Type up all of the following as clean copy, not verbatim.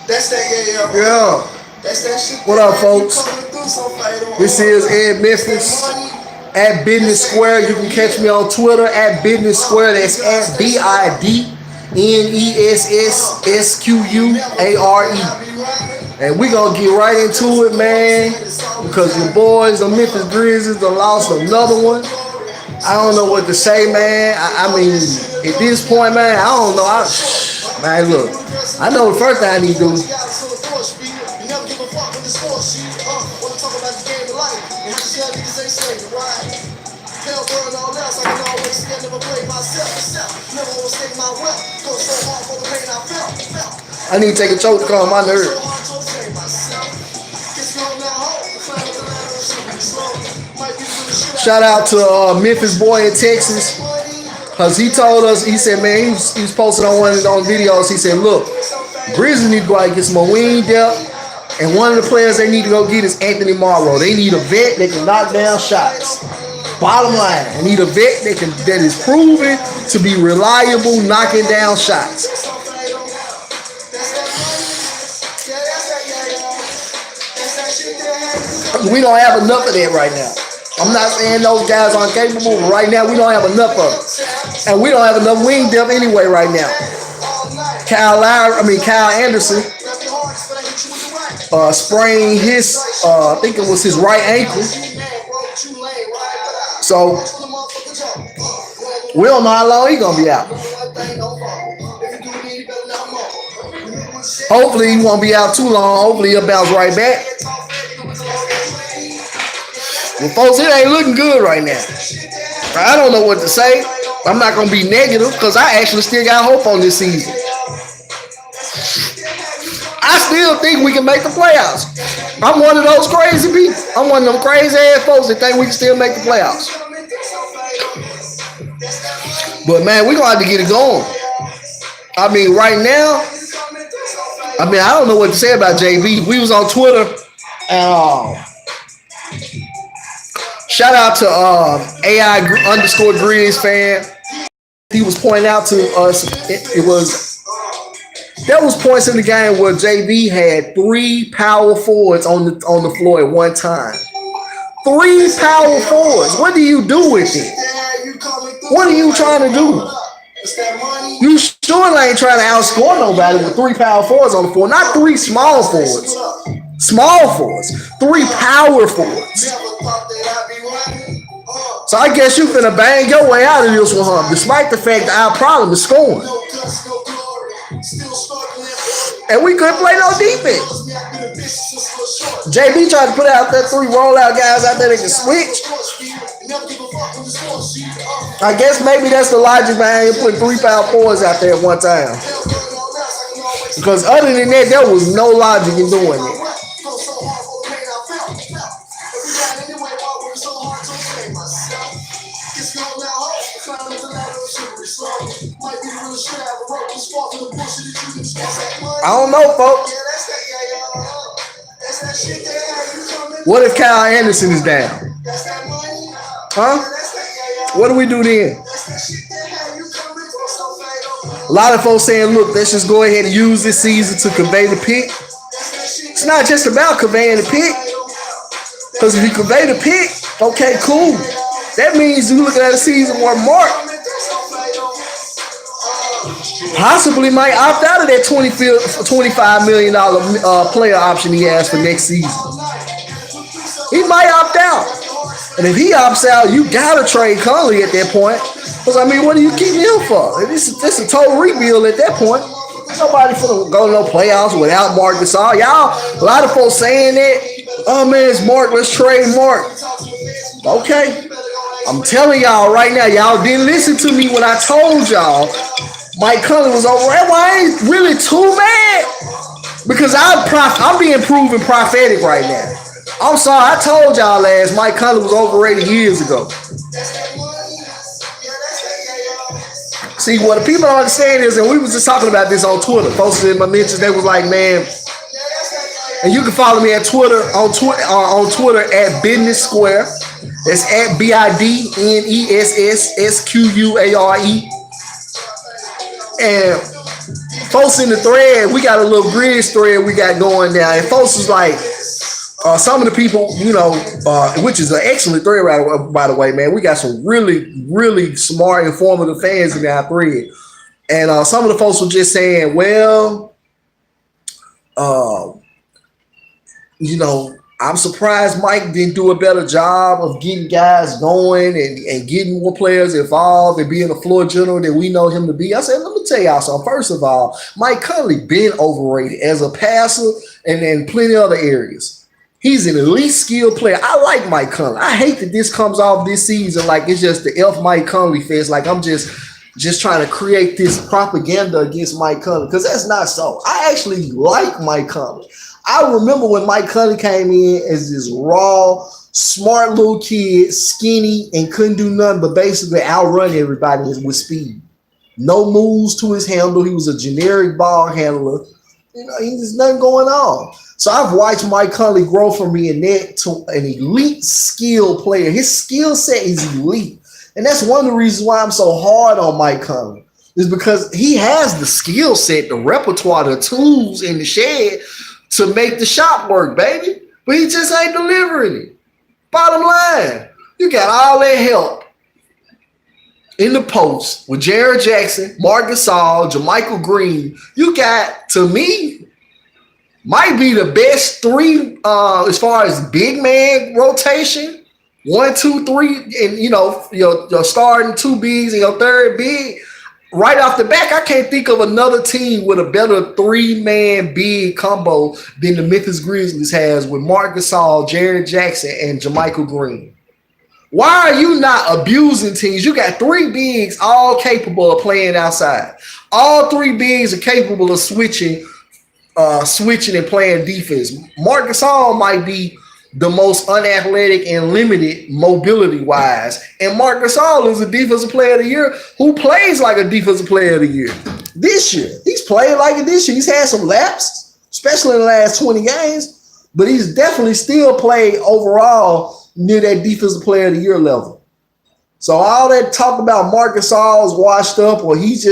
That's that, yeah. Yeah. That's that shit. What up, folks? This is Ed Memphis at Business Square. You can catch me on Twitter at Business Square. That's at BIDNESSSQUARE. And we gonna get right into it, man, because your boys, the Memphis Grizzlies, done lost another one. I don't know what to say, man. I mean, at this point, man, I don't know. Man, look, I know the first thing I need to do. I need to take a choke to calm my nerves. Shout out to Memphis boy in Texas, because he told us, he said, man, he was posting on one of his own videos. He said, look, Grizzlies need to go out and get some more wing depth. And one of the players they need to go get is Anthony Morrow. They need a vet that can knock down shots. Bottom line, they need a vet that is proven to be reliable knocking down shots. We don't have enough of that right now. I'm not saying those guys aren't capable, but right now we don't have enough of it. And we don't have enough wing depth anyway right now. Kyle Anderson sprained his, I think it was his right ankle. So we don't know how long he's going to be out. Hopefully he won't be out too long. Hopefully he'll bounce right back. Well, folks, it ain't looking good right now. I don't know what to say. I'm not going to be negative because I actually still got hope on this season. I still think we can make the playoffs. I'm one of those crazy people. I'm one of them crazy ass folks that think we can still make the playoffs. But, man, we're going to have to get it going. I mean, right now, I don't know what to say about JB. We was on Twitter and shout out to AI_Grizz fan. He was pointing out to us, there was points in the game where JB had 3 power forwards on the floor at one time. 3 power forwards. What do you do with it? What are you trying to do? You sure ain't trying to outscore nobody with 3 power forwards on the floor. Not 3 small forwards. Small forwards. 3 power forwards. So I guess you finna bang your way out of this one, huh? Despite the fact that our problem is scoring. And we couldn't play no defense. JB tried to put out that 3 rollout guys out there that can switch. I guess maybe that's the logic behind putting 3 power forwards out there at one time. Because other than that, there was no logic in doing it. I don't know, folks. What if Kyle Anderson is down? Huh? What do we do then? A lot of folks saying, look, let's just go ahead and use this season to convey the pick. It's not just about conveying the pick. Because if you convey the pick, okay, cool. That means you're looking at a season where Mark possibly might opt out of that $25 million player option he has for next season. He might opt out. And if he opts out, you got to trade Conley at that point. Because, what do you keep him for? This is a total rebuild at that point. Nobody finna go to no playoffs without Mark Gasol. Y'all, a lot of folks saying that, oh, man, it's Mark. Let's trade Mark. Okay. I'm telling y'all right now, y'all didn't listen to me when I told y'all Mike Conley was over. Well, I ain't really too mad because I'm being proven prophetic right now. I'm sorry, I told y'all last Mike Conley was overrated years ago. See, what the people don't understand is, and we was just talking about this on Twitter. Folks in my mentions, they was like, man, and you can follow me at Twitter on Twitter at Business Square. That's at BIDNESSSQUARE. And folks in the thread, we got a little bridge thread we got going now, and folks was like, some of the people, which is an excellent thread, by the way, man. We got some really, really smart, informative fans in our thread. And some of the folks were just saying, well, I'm surprised Mike didn't do a better job of getting guys going and getting more players involved and being a floor general than we know him to be. I said, let me tell y'all something. First of all, Mike Conley been overrated as a passer and in plenty other areas. He's an elite skilled player. I like Mike Conley. I hate that this comes off this season like it's just the F Mike Conley fest. Like I'm just trying to create this propaganda against Mike Conley, because that's not so. I actually like Mike Conley. I remember when Mike Conley came in as this raw, smart little kid, skinny, and couldn't do nothing but basically outrun everybody with speed. No moves to his handle. He was a generic ball handler. There's nothing going on. So I've watched Mike Conley grow from being that to an elite skill player. His skill set is elite. And that's one of the reasons why I'm so hard on Mike Conley, is because he has the skill set, the repertoire, the tools in the shed to make the shot work, baby. But he just ain't delivering it. Bottom line, you got all that help in the post with Jared Jackson, Marc Gasol, JaMychal Green. You got, to me, might be the best three as far as big man rotation. 1, 2, 3, and your starting two bigs and your third big. Right off the back, I can't think of another team with a better 3-man big combo than the Memphis Grizzlies has with Marc Gasol, Jared Jackson, and JaMychal Green. Why are you not abusing teams? You got 3 bigs all capable of playing outside. All 3 bigs are capable of switching and playing defense. Marc Gasol might be the most unathletic and limited mobility-wise. And Marc Gasol is a defensive player of the year who plays like a defensive player of the year. This year, he's played like it this year. He's had some laps, especially in the last 20 games, but he's definitely still played overall near that defensive player of the year level. So all that talk about Marc Gasol is washed up, or he's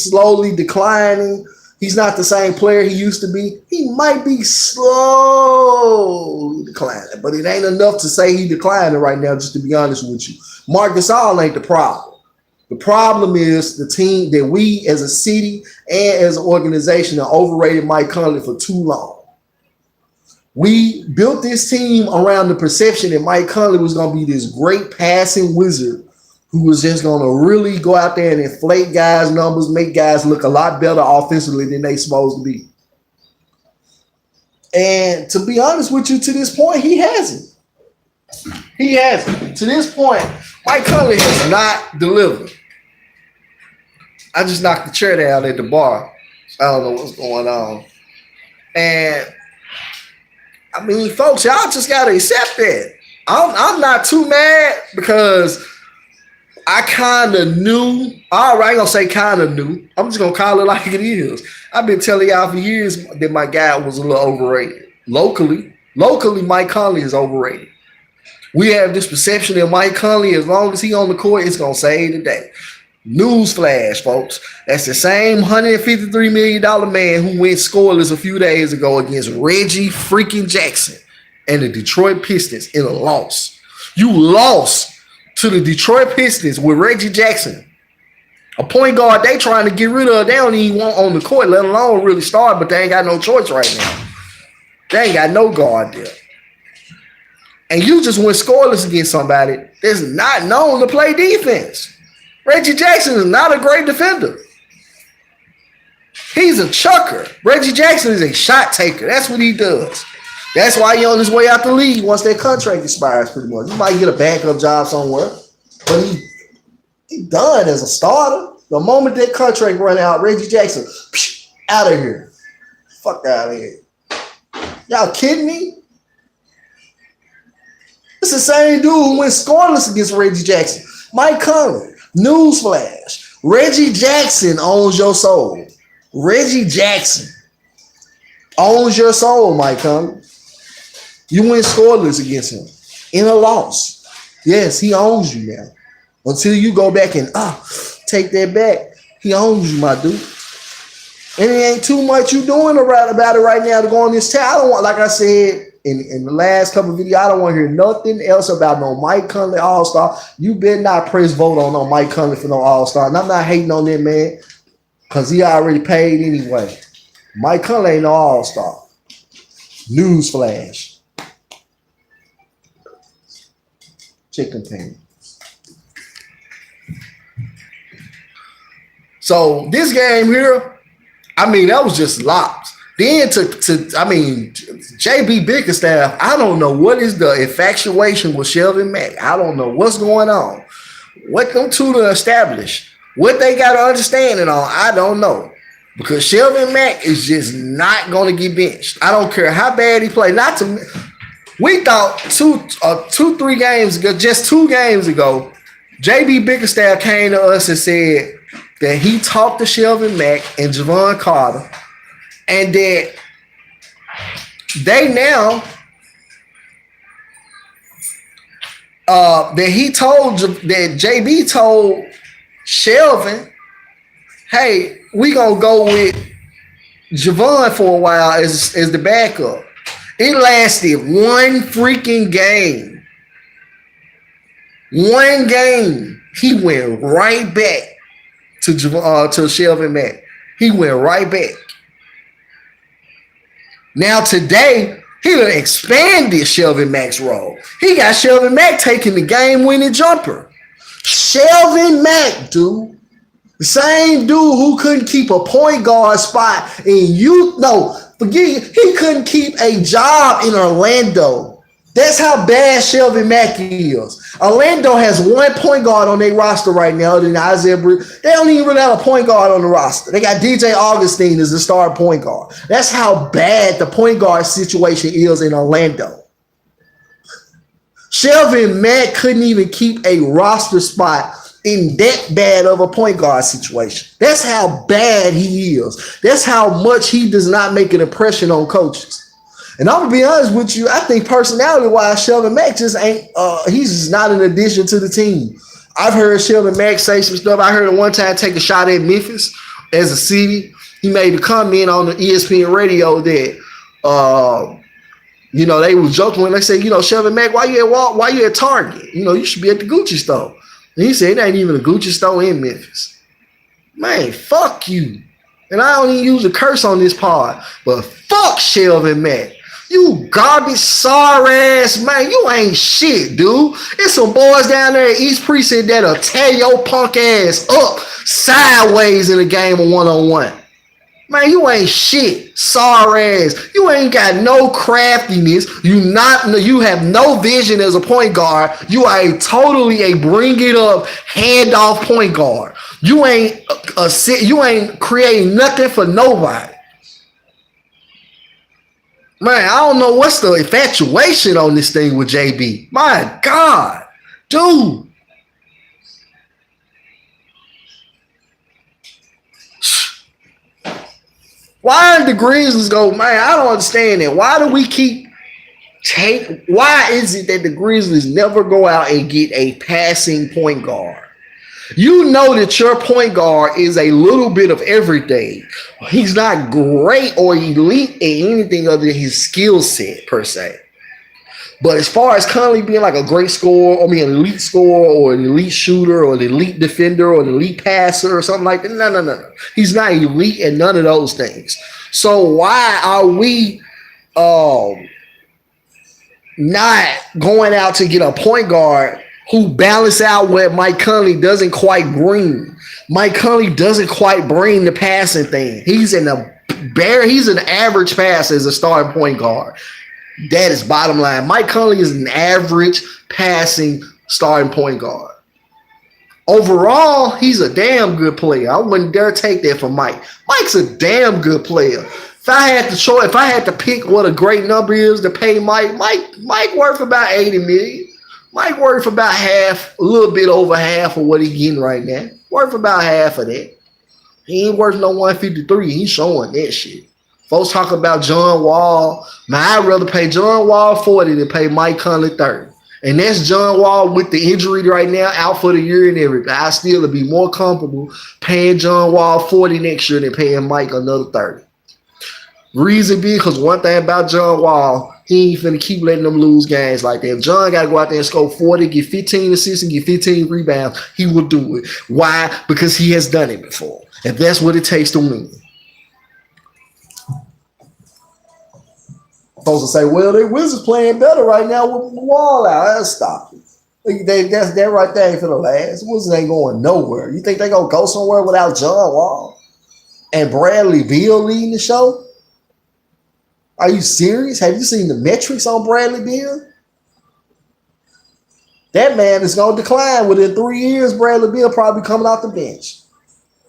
slowly declining. He's not the same player he used to be. He might be slowly declining, but it ain't enough to say he's declining right now, just to be honest with you. Marc Gasol ain't the problem. The problem is the team that we as a city and as an organization have overrated Mike Conley for too long. We built this team around the perception that Mike Conley was going to be this great passing wizard who was just going to really go out there and inflate guys' numbers, make guys look a lot better offensively than they supposed to be. And to be honest with you, to this point, he hasn't. He hasn't. To this point, Mike Conley has not delivered. I just knocked the chair down at the bar. I don't know what's going on. And, I mean, folks, y'all just got to accept that. I'm not too mad because I kind of knew. All right, I ain't going to say kind of knew. I'm just going to call it like it is. I've been telling y'all for years that my guy was a little overrated. Locally, Mike Conley is overrated. We have this perception that Mike Conley, as long as he on the court, it's going to save the day. Newsflash, folks. That's the same $153 million man who went scoreless a few days ago against Reggie freaking Jackson and the Detroit Pistons in a loss. You lost to the Detroit Pistons with Reggie Jackson, a point guard they trying to get rid of. They don't even want on the court, let alone really start, but they ain't got no choice right now. They ain't got no guard there. And you just went scoreless against somebody that's not known to play defense. Reggie Jackson is not a great defender. He's a chucker. Reggie Jackson is a shot taker. That's what he does. That's why he's on his way out the league once that contract expires, pretty much. He might get a backup job somewhere, but he done as a starter. The moment that contract run out, Reggie Jackson, out of here. Fuck out of here. Y'all kidding me? It's the same dude who went scoreless against Reggie Jackson. Mike Conley, newsflash. Reggie Jackson owns your soul. Reggie Jackson owns your soul, Mike Conley. You went scoreless against him in a loss. Yes, he owns you now. Until you go back and take that back, he owns you, my dude. And it ain't too much you doing about it right now to go on this town. I don't want, like I said in the last couple of videos, I don't want to hear nothing else about no Mike Conley All-Star. You better not press vote on no Mike Conley for no All-Star. And I'm not hating on that man because he already paid anyway. Mike Conley ain't no All-Star. Newsflash. Chicken pan. So this game here, I mean, that was just locked. Then JB Bickerstaff, I don't know what is the infatuation with Shelvin Mack. I don't know what's going on. What them two to establish, what they got to understanding on, I don't know. Because Shelvin Mack is just not going to get benched. I don't care how bad he played. We thought 3 games ago, just 2 games ago, JB Bickerstaff came to us and said that he talked to Shelvin Mack and Javon Carter, and that they now that JB told Shelvin, hey, we gonna go with Javon for a while as the backup. It lasted 1 freaking game. 1 game. He went right back to Shelvin Mack. He went right back. Now today, he done expanded Shelvin Mack's role. He got Shelvin Mack taking the game-winning jumper. Shelvin Mack, dude. The same dude who couldn't keep a point guard spot he couldn't keep a job in Orlando. That's how bad Shelvin Mack is. Orlando has 1 point guard on their roster right now other than Isaiah Bruce. They don't even really have a point guard on the roster. They got DJ Augustine as the starting point guard. That's how bad the point guard situation is in Orlando. Shelvin Mack couldn't even keep a roster spot in that bad of a point guard situation. That's how bad he is. That's how much he does not make an impression on coaches. And I'm gonna be honest with you, I think personality-wise, Shelvin Mack just ain't. He's just not an addition to the team. I've heard Shelvin Mack say some stuff. I heard him one time take a shot at Memphis as a city. He made a comment on the ESPN radio that, they was joking when they said, Shelvin Mack, why you at Target? You should be at the Gucci store. And he said, it ain't even a Gucci store in Memphis. Man, fuck you. And I don't even use a curse on this pod, but fuck Shelvin Mack. You garbage, sorry ass man. You ain't shit, dude. There's some boys down there at East Precinct that'll tear your punk ass up sideways in a game of 1-on-1. Man, you ain't shit. Sorry ass. You ain't got no craftiness. You have no vision as a point guard. You are totally a bring it up, hand off point guard. You ain't creating nothing for nobody. Man, I don't know what's the infatuation on this thing with JB. My God, dude. Why did the Grizzlies go, man, I don't understand that. Why is it that the Grizzlies never go out and get a passing point guard? You know that your point guard is a little bit of everything. He's not great or elite at anything other than his skill set, per se. But as far as Conley being like a great scorer, an elite scorer or an elite shooter or an elite defender or an elite passer or something like that, no. He's not elite at none of those things. So why are we not going out to get a point guard who balance out what Mike Conley doesn't quite bring? Mike Conley doesn't quite bring the passing thing. He's an average passer as a starting point guard. That is bottom line. Mike Conley is an average passing starting point guard. Overall, he's a damn good player. I wouldn't dare take that from Mike. Mike's a damn good player. If I had to pick what a great number is to pay Mike worth about $80 million. Mike worth about half, a little bit over half of what he's getting right now. Worth about half of that. He ain't worth no 153. He's showing that shit. Folks talk about John Wall. Man, I'd rather pay John Wall 40 than pay Mike Conley 30. And that's John Wall with the injury right now, out for the year and everything. I still would be more comfortable paying John Wall 40 next year than paying Mike another 30. Reason being, because one thing about John Wall, he ain't finna keep letting them lose games like that. If John got to go out there and score 40, get 15 assists, and get 15 rebounds, he will do it. Why? Because he has done it before. And that's what it takes to win. Folks will say, well, the Wizards playing better right now with Wall out. Let's stop it. That right there ain't finna last. The Wizards ain't going nowhere. You think they gonna go somewhere without John Wall and Bradley Beal leading the show? Are you serious? Have you seen the metrics on Bradley Beal? That man is going to decline within 3 years. Bradley Beal probably coming off the bench.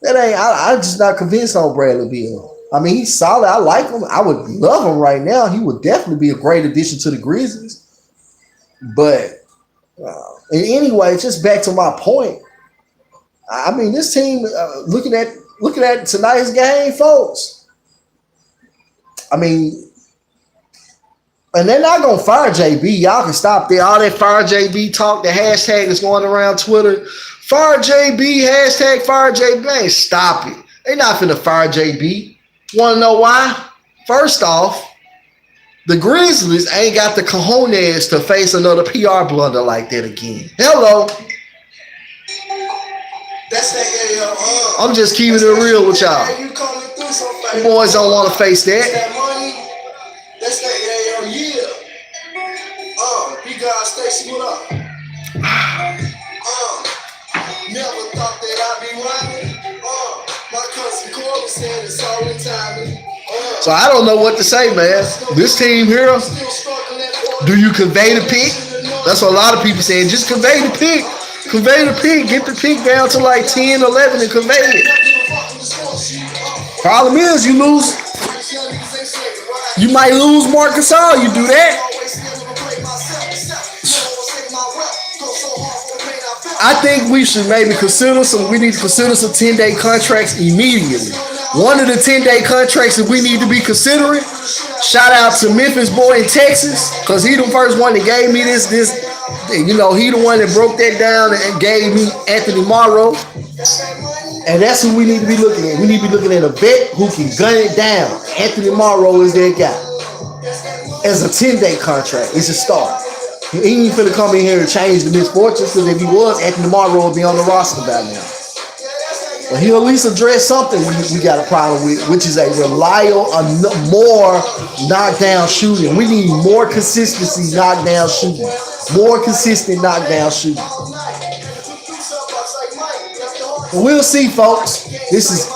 I'm just not convinced on Bradley Beal. I mean, he's solid. I like him. I would love him right now. He would definitely be a great addition to the Grizzlies. But anyway, just back to my point. I mean, this team, looking at tonight's game, folks. I mean, and they're not going to fire JB. Y'all can stop there. All that fire JB talk, the hashtag is going around Twitter. Fire JB, hashtag fire JB. Man, stop it. They're not finna fire JB. Want to know why? First off, the Grizzlies ain't got the cojones to face another PR blunder like that again. Hello. That's that. I'm just keeping it real with y'all. The boys don't want to face that. That's that. Yeah. Big God Stacy, what up? Never thought that I'd be riding. My cousin Corey said it's all the time. So I don't know what to say, man. This team here, do you convey the pick? That's what a lot of people saying. Just convey the pick. Convey the pick. Get the pick down to like 10, 11 and convey it. Problem is you lose. You might lose Marc Gasol. You do that. I think we should maybe consider we need to consider some 10-day contracts immediately. One of the 10-day contracts that we need to be considering, shout out to Memphis boy in Texas, because he the first one that gave me this, he the one that broke that down and gave me Anthony Morrow. And that's who we need to be looking at. We need to be looking at a vet who can gun it down. Anthony Morrow is that guy. As a 10-day contract, it's a start. He ain't finna come in here and change the misfortunes, because if he was, Anthony Morrow would be on the roster by now. But he'll at least address something we got a problem with, which is a reliable, more knockdown shooting. We need more consistency knockdown shooting. More consistent knockdown shooting. But we'll see, folks. This is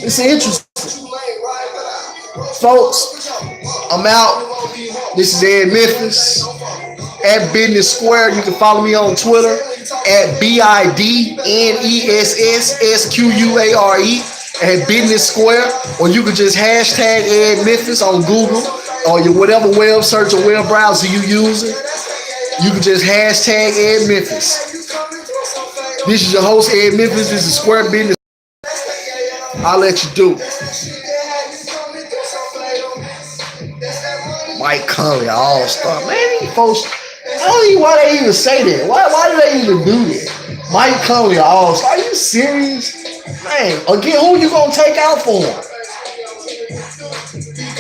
it's interesting. Folks, I'm out. This is Ed Memphis at Business Square. You can follow me on Twitter at BIDNESSSQUARE at Business Square, or you can just hashtag Ed Memphis on Google or your whatever web search or web browser you using. You can just hashtag Ed Memphis. This is your host Ed Memphis. This is Square Business. I'll let you do it. Mike Conley, all-star. Man, these folks, I don't even know why they even say that. Why do they even do that? Mike Conley, all-star. Are you serious? Man, again, who you going to take out for him?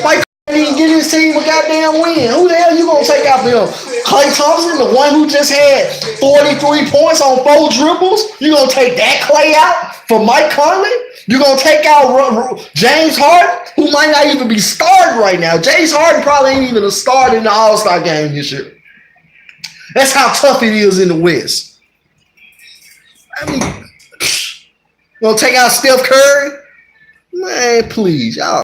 Mike Conley didn't get his team a goddamn win. Who the hell you going to take out for him? Klay Thompson, the one who just had 43 points on 4 dribbles? You going to take that Klay out for Mike Conley? You're going to take out James Harden, who might not even be starting right now. James Harden probably ain't even a start in the All-Star game this year. That's how tough it is in the West. I mean, you going to take out Steph Curry? Man, please, y'all.